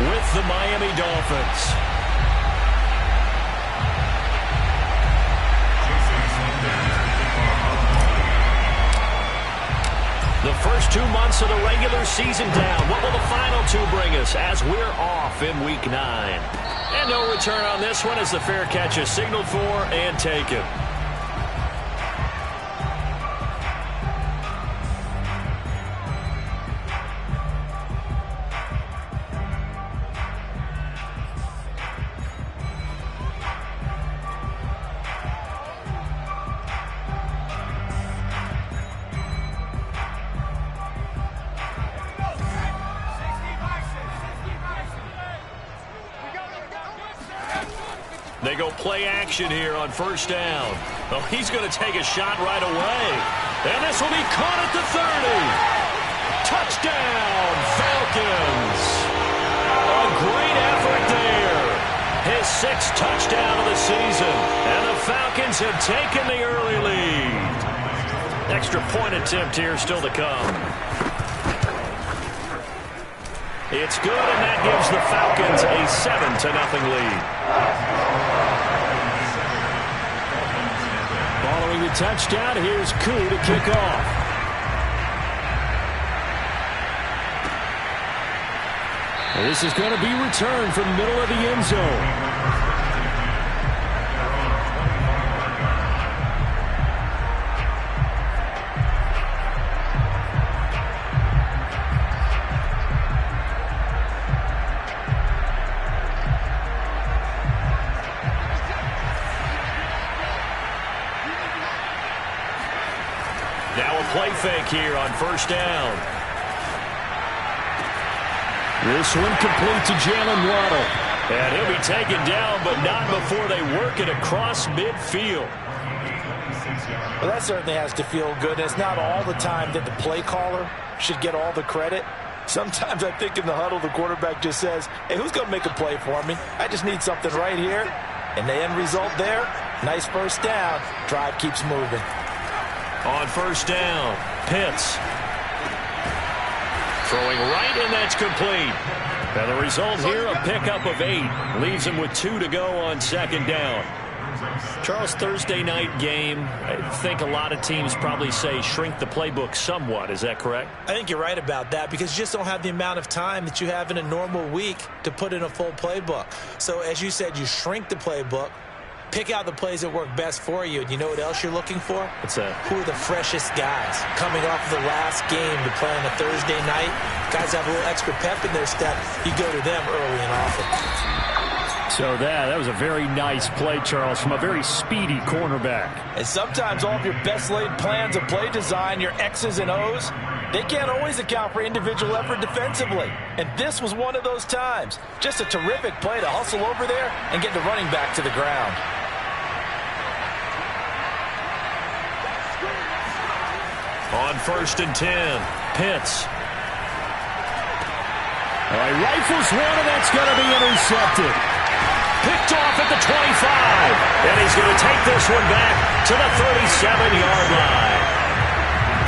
with the Miami Dolphins. The first 2 months of the regular season down. What will the final 2 bring us as we're off in Week 9? And no return on this one as the fair catch is signaled for and taken. They go play action here on first down. Oh, he's going to take a shot right away. And this will be caught at the 30. Touchdown, Falcons. A great effort there. His 6th touchdown of the season. And the Falcons have taken the early lead. Extra point attempt here still to come. It's good, and that gives the Falcons a 7-0 lead. Following the touchdown, here's Koo to kick off. This is going to be returned from the middle of the end zone. Now a play fake here on first down. This one complete to Jalen Waddle. And he'll be taken down, but not before they work it across midfield. Well, that certainly has to feel good. It's not all the time that the play caller should get all the credit. Sometimes I think in the huddle, the quarterback just says, hey, who's going to make a play for me? I just need something right here. And the end result there, nice first down. Drive keeps moving. On first down, Pitts. Throwing right, and that's complete. And the result here, a pickup of 8. Leaves him with 2 to go on second down. Charles, Thursday night game, I think a lot of teams probably say shrink the playbook somewhat. Is that correct? I think you're right about that because you just don't have the amount of time that you have in a normal week to put in a full playbook. So as you said, you shrink the playbook, pick out the plays that work best for you. And you know what else you're looking for? What's that? Who are the freshest guys coming off the last game to play on a Thursday night? Guys have a little extra pep in their step. You go to them early and often. So that was a very nice play, Charles, from a very speedy cornerback. And sometimes all of your best laid plans of play design, your X's and O's, they can't always account for individual effort defensively. And this was one of those times. Just a terrific play to hustle over there and get the running back to the ground. On first and 10, Pitts. All right, rifles one, and that's going to be intercepted. Picked off at the 25. And he's going to take this one back to the 37-yard line.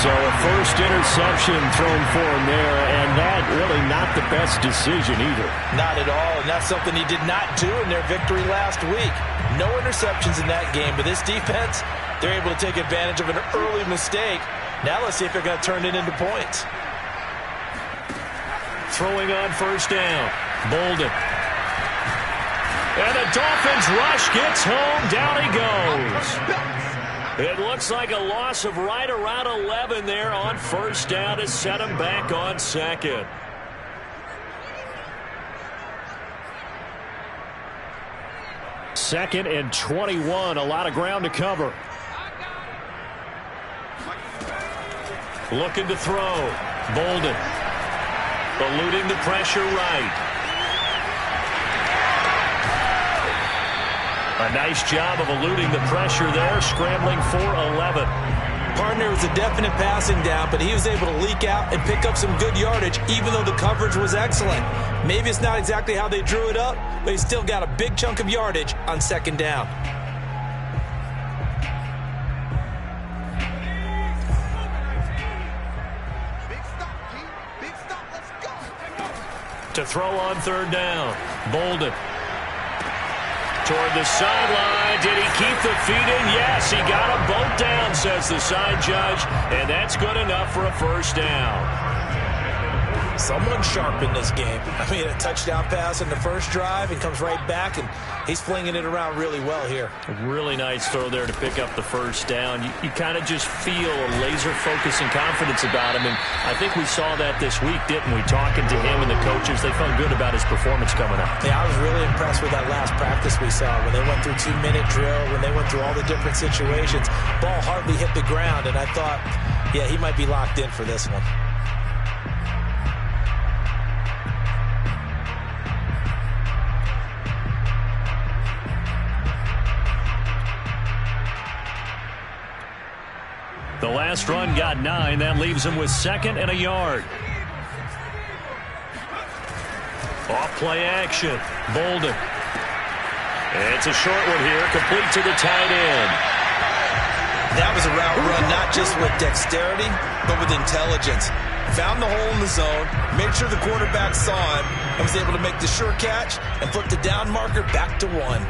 So a first interception thrown for him there, and that really not the best decision either. Not at all, and that's something he did not do in their victory last week. No interceptions in that game, but this defense, they're able to take advantage of an early mistake. Now let's see if they're going to turn it into points. Throwing on first down, Bolden. And the Dolphins rush gets home. Down he goes. It looks like a loss of right around 11 there on first down to set him back on second. Second and 21. A lot of ground to cover. Looking to throw. Bolden. Eluding the pressure right. A nice job of eluding the pressure there, scrambling for 11. Partner was a definite passing down, but he was able to leak out and pick up some good yardage, even though the coverage was excellent. Maybe it's not exactly how they drew it up, but he still got a big chunk of yardage on second down. To throw on third down. Bolden. Toward the sideline. Did he keep the feet in? Yes, he got them both down, says the side judge. And that's good enough for a first down. Someone sharp in this game. I mean, a touchdown pass in the first drive and comes right back, and he's flinging it around really well here. A really nice throw there to pick up the first down. You kind of just feel a laser focus and confidence about him, and I think we saw that this week, didn't we? Talking to him and the coaches, they felt good about his performance coming up. Yeah, I was really impressed with that last practice we saw when they went through 2-minute drill, when they went through all the different situations. Ball hardly hit the ground, and I thought, yeah, he might be locked in for this one. The last run got 9. That leaves him with 2nd and a yard. Off play action. Bolden. It's a short one here, complete to the tight end. That was a route run not just with dexterity, but with intelligence. Found the hole in the zone, made sure the quarterback saw him, and was able to make the sure catch and flip the down marker back to 1.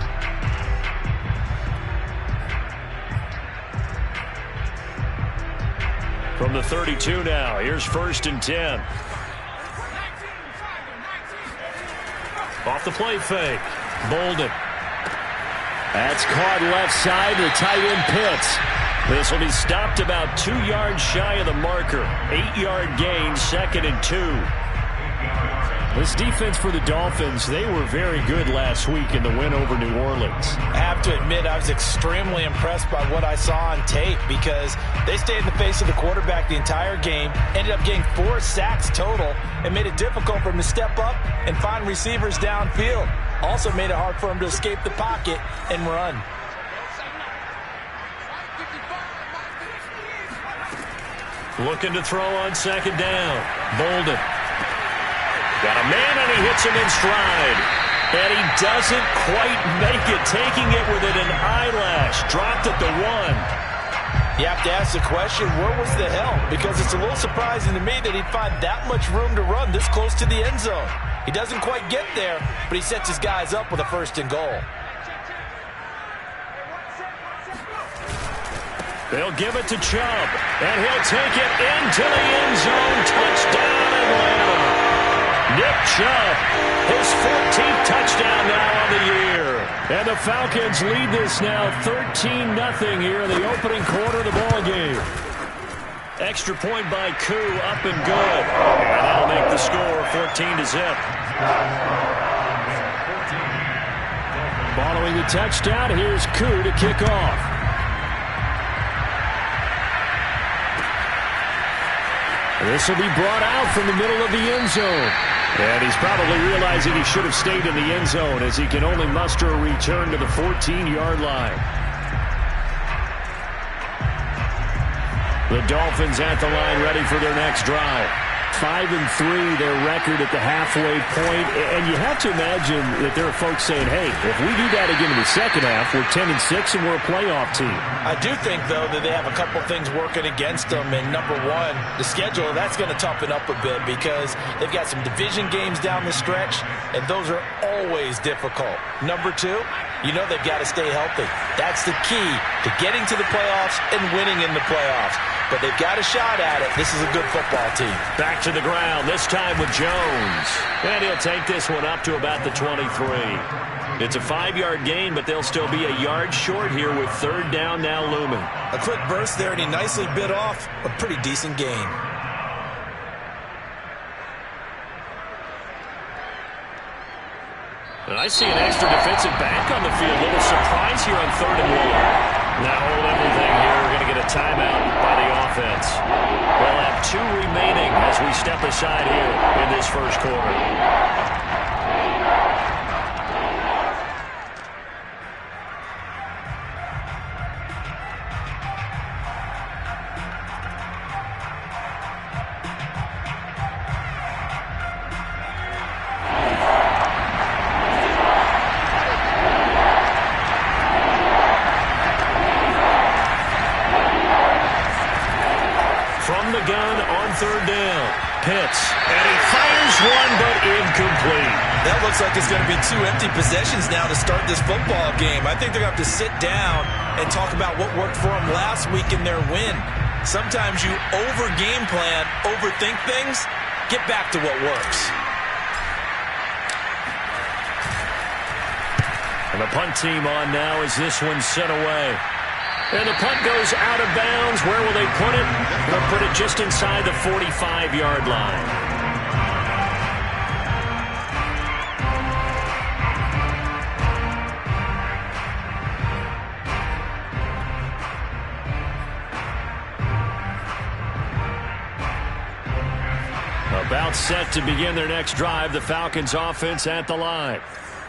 From the 32 now, here's 1st and 10. Off the play fake. Bolden. That's caught left side to the tight end Pitts. This will be stopped about 2 yards shy of the marker. 8-yard gain, 2nd and 2. This defense for the Dolphins, they were very good last week in the win over New Orleans. I have to admit, I was extremely impressed by what I saw on tape because they stayed in the face of the quarterback the entire game, ended up getting 4 sacks total, and made it difficult for him to step up and find receivers downfield. Also made it hard for him to escape the pocket and run. Looking to throw on 2nd down. Bolden. Got a man, and he hits him in stride. And he doesn't quite make it, taking it within an eyelash. Dropped at the 1. You have to ask the question, where was the help? Because it's a little surprising to me that he'd find that much room to run this close to the end zone. He doesn't quite get there, but he sets his guys up with a 1st and goal. They'll give it to Chubb, and he'll take it into the end zone. Touchdown, Atlanta. Nick Chubb, his 14th touchdown now on the year. And the Falcons lead this now 13-0 here in the opening quarter of the ball game. Extra point by Koo, up and good. And that'll make the score 14-0. Following the touchdown, here's Koo to kick off. This will be brought out from the middle of the end zone. And he's probably realizing he should have stayed in the end zone as he can only muster a return to the 14-yard line. The Dolphins at the line ready for their next drive. 5-3, their record at the halfway point. And you have to imagine that there are folks saying, hey, if we do that again in the second half, we're 10-6 and we're a playoff team. I do think, though, that they have a couple things working against them. And number one, the schedule, that's going to toughen up a bit because they've got some division games down the stretch, and those are always difficult. Number two, you know they've got to stay healthy. That's the key to getting to the playoffs and winning in the playoffs. But they've got a shot at it. This is a good football team. Back to the ground, this time with Jones. And he'll take this one up to about the 23. It's a 5-yard gain, but they'll still be a yard short here with 3rd down now looming. A quick burst there, and he nicely bit off a pretty decent gain. And I see an extra defensive back on the field. A little surprise here on 3rd and 1. Now hold everything here. We're going to get a timeout by the offense. We'll have 2 remaining as we step aside here in this first quarter. Gun on 3rd down. Pitts. And he fires one, but incomplete. That looks like it's going to be 2 empty possessions now to start this football game. I think they're going to have to sit down and talk about what worked for them last week in their win. Sometimes you over-game plan, overthink things. Get back to what works. And the punt team on now as this one's sent away. And the punt goes out of bounds. Where will they put it? They'll put it just inside the 45-yard line. About set to begin their next drive, the Falcons offense at the line.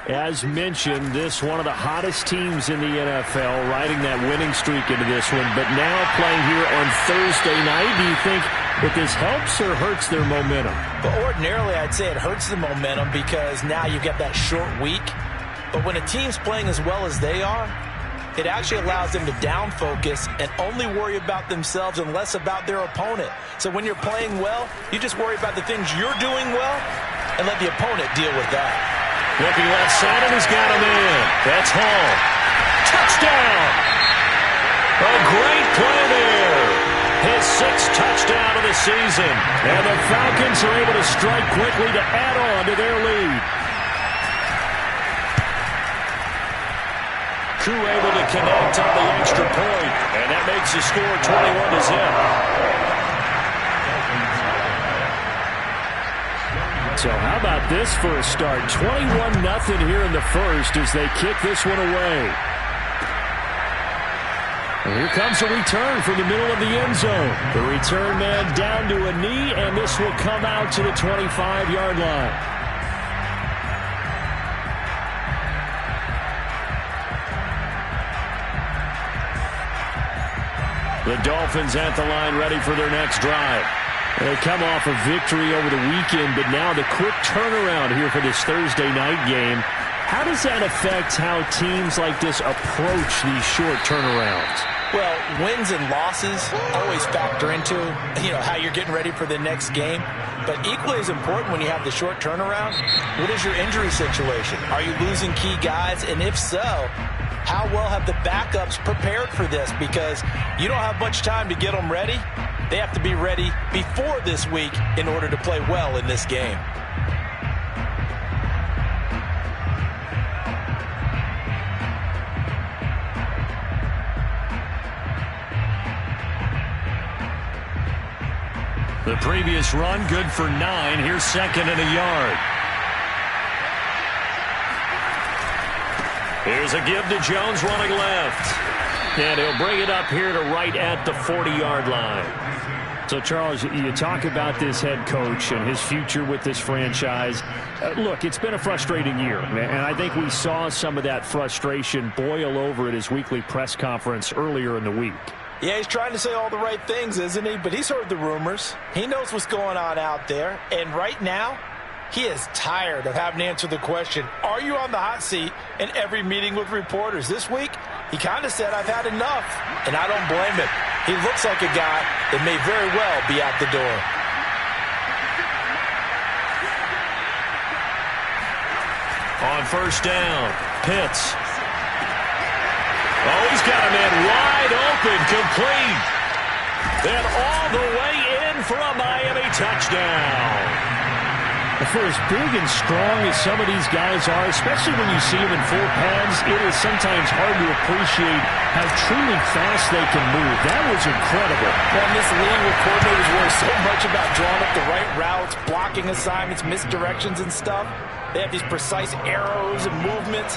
As mentioned, this one of the hottest teams in the NFL, riding that winning streak into this one, but now playing here on Thursday night. Do you think that this helps or hurts their momentum? But ordinarily, I'd say it hurts the momentum because now you get that short week. But when a team's playing as well as they are, it actually allows them to down focus and only worry about themselves and less about their opponent. So when you're playing well, you just worry about the things you're doing well and let the opponent deal with that. Looking left side, and he's got him in. That's Hall. Touchdown! A great play there. His 6th touchdown of the season. And the Falcons are able to strike quickly to add on to their lead. Koo able to connect on the extra point, and that makes the score 21-0. So how about this for a start? 21-0 here in the first as they kick this one away. And here comes a return from the middle of the end zone. The return man down to a knee, and this will come out to the 25-yard line. The Dolphins at the line ready for their next drive. They come off a victory over the weekend, but now the quick turnaround here for this Thursday night game. How does that affect how teams like this approach these short turnarounds? Well, wins and losses always factor into, how you're getting ready for the next game. But equally as important when you have the short turnaround, what is your injury situation? Are you losing key guys? And if so, how well have the backups prepared for this? Because you don't have much time to get them ready. They have to be ready before this week in order to play well in this game. The previous run, good for 9. Here's 2nd and a yard. Here's a give to Jones running left. And he'll bring it up here to right at the 40-yard line. So, Charles, you talk about this head coach and his future with this franchise. Look, it's been a frustrating year, and I think we saw some of that frustration boil over at his weekly press conference earlier in the week. Yeah, he's trying to say all the right things, isn't he? But he's heard the rumors. He knows what's going on out there. And right now, he is tired of having to answer the question, are you on the hot seat in every meeting with reporters? This week, he kind of said, I've had enough. And I don't blame him. He looks like a guy that may very well be out the door. On first down, Pitts. Oh, he's got a man wide open, complete. And all the way in for a Miami touchdown. For as big and strong as some of these guys are, especially when you see them in full pads, it is sometimes hard to appreciate how truly fast they can move. That was incredible. Well, in this league where coordinators worry so much about drawing up the right routes, blocking assignments, misdirections and stuff, they have these precise arrows and movements.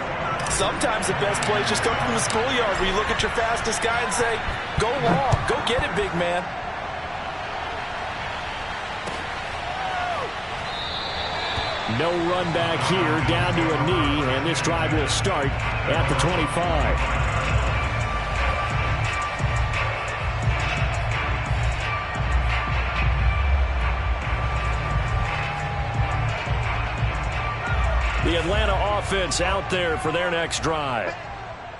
Sometimes the best plays just come from the schoolyard where you look at your fastest guy and say, go long, go get it, big man. No run back here, down to a knee, and this drive will start at the 25. The Atlanta offense out there for their next drive.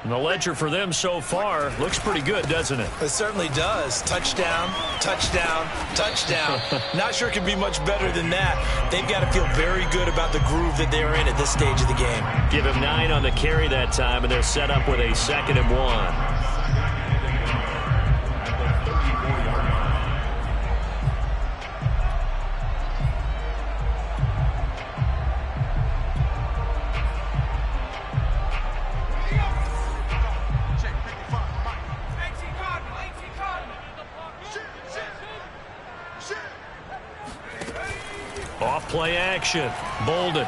And the ledger for them so far looks pretty good, doesn't it? It certainly does. Touchdown, touchdown, touchdown. Not sure it can be much better than that. They've got to feel very good about the groove that they're in at this stage of the game. Give him 9 on the carry that time, and they're set up with a 2nd and 1. Play action. Bolden.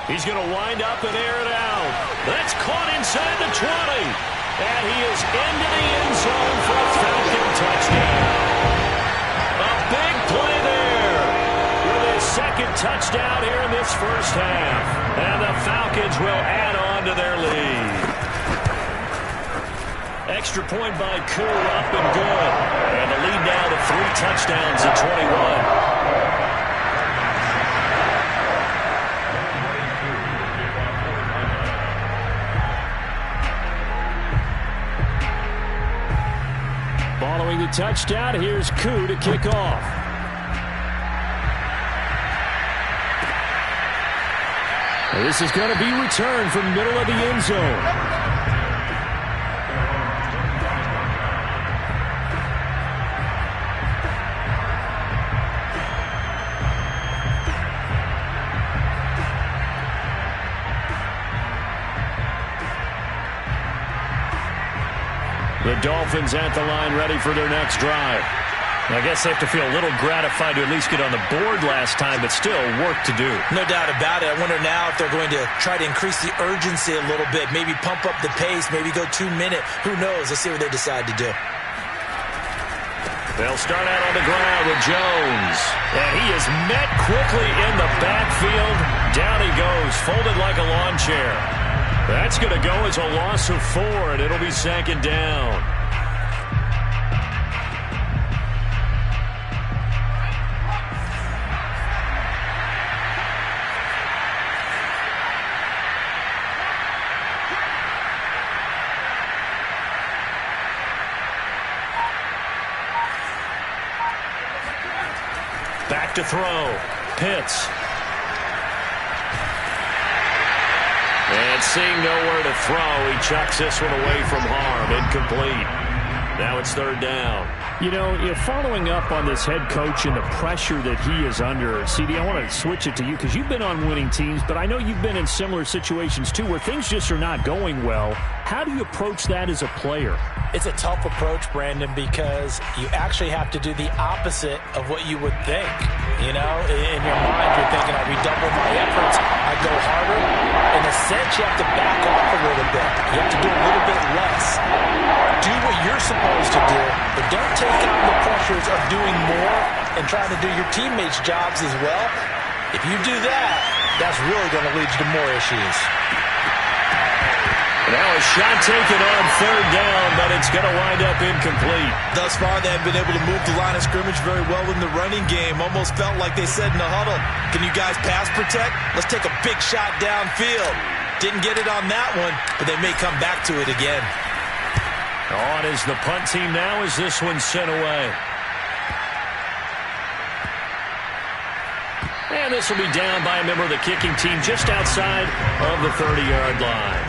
He's going to wind up and air it out. That's caught inside the 20. And he is into the end zone for a Falcon touchdown. A big play there with his 2nd touchdown here in this first half. And the Falcons will add on to their lead. Extra point by Koo, up and good. And the lead now to 3 touchdowns at 21. Following the touchdown, here's Koo to kick off. And this is going to be returned from the middle of the end zone. The Dolphins at the line, ready for their next drive. I guess they have to feel a little gratified to at least get on the board last time, but still work to do. No doubt about it. I wonder now if they're going to try to increase the urgency a little bit, maybe pump up the pace, maybe go 2-minute. Who knows? Let's see what they decide to do. They'll start out on the ground with Jones. And he is met quickly in the backfield. Down he goes, folded like a lawn chair. That's going to go as a loss of 4, and it'll be 2nd down. Back to throw. Pitts. And seeing nowhere to throw, he chucks this one away from harm. Incomplete. Now it's 3rd down. You know, following up on this head coach and the pressure that he is under, CD, I want to switch it to you because you've been on winning teams, but I know you've been in similar situations too where things just are not going well. How do you approach that as a player? It's a tough approach, Brandon, because you actually have to do the opposite of what you would think. You know, in your mind, you're thinking, I redouble my efforts, I go harder. In a sense, you have to back off a little bit. You have to do a little bit less. Do what you're supposed to do, but don't take on the pressures of doing more and trying to do your teammates' jobs as well. If you do that, that's really going to lead you to more issues. Now a shot taken on 3rd down, but it's going to wind up incomplete. Thus far, they have been able to move the line of scrimmage very well in the running game. Almost felt like they said in the huddle, can you guys pass protect? Let's take a big shot downfield. Didn't get it on that one, but they may come back to it again. On is the punt team now as this one's sent away. And this will be down by a member of the kicking team just outside of the 30-yard line.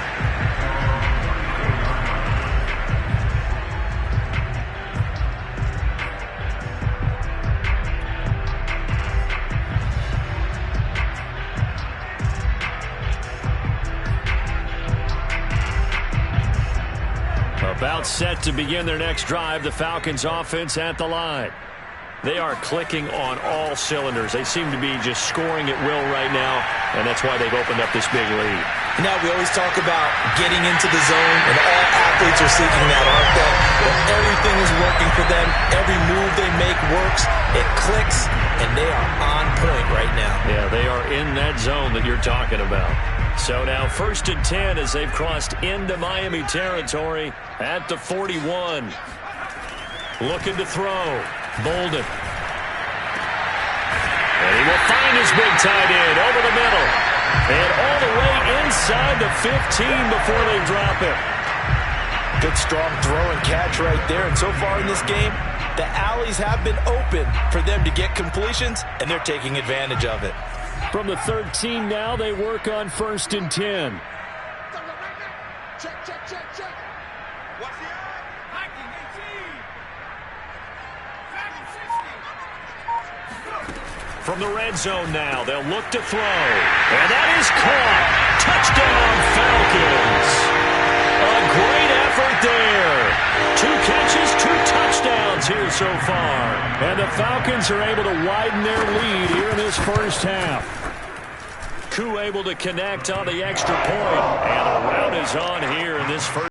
About set to begin their next drive, the Falcons offense at the line. They are clicking on all cylinders. They seem to be just scoring at will right now, and that's why they've opened up this big lead. Now, we always talk about getting into the zone, and all athletes are seeking that, aren't they? But everything is working for them. Every move they make works. It clicks, and they are on point right now. Yeah, they are in that zone that you're talking about. So now 1st and 10 as they've crossed into Miami territory at the 41. Looking to throw. Bolden. And he will find his big tight end over the middle. And all the way inside the 15 before they drop it. Good strong throw and catch right there. And so far in this game, the alleys have been open for them to get completions, and they're taking advantage of it. From the 13 now, they work on 1st and 10. From the red zone now, they'll look to throw. And that is caught. Touchdown, Falcons. A great effort there. 2 catches, 2 touchdowns here so far. And the Falcons are able to widen their lead here in this first half. Koo able to connect on the extra point. And the route is on here in this first.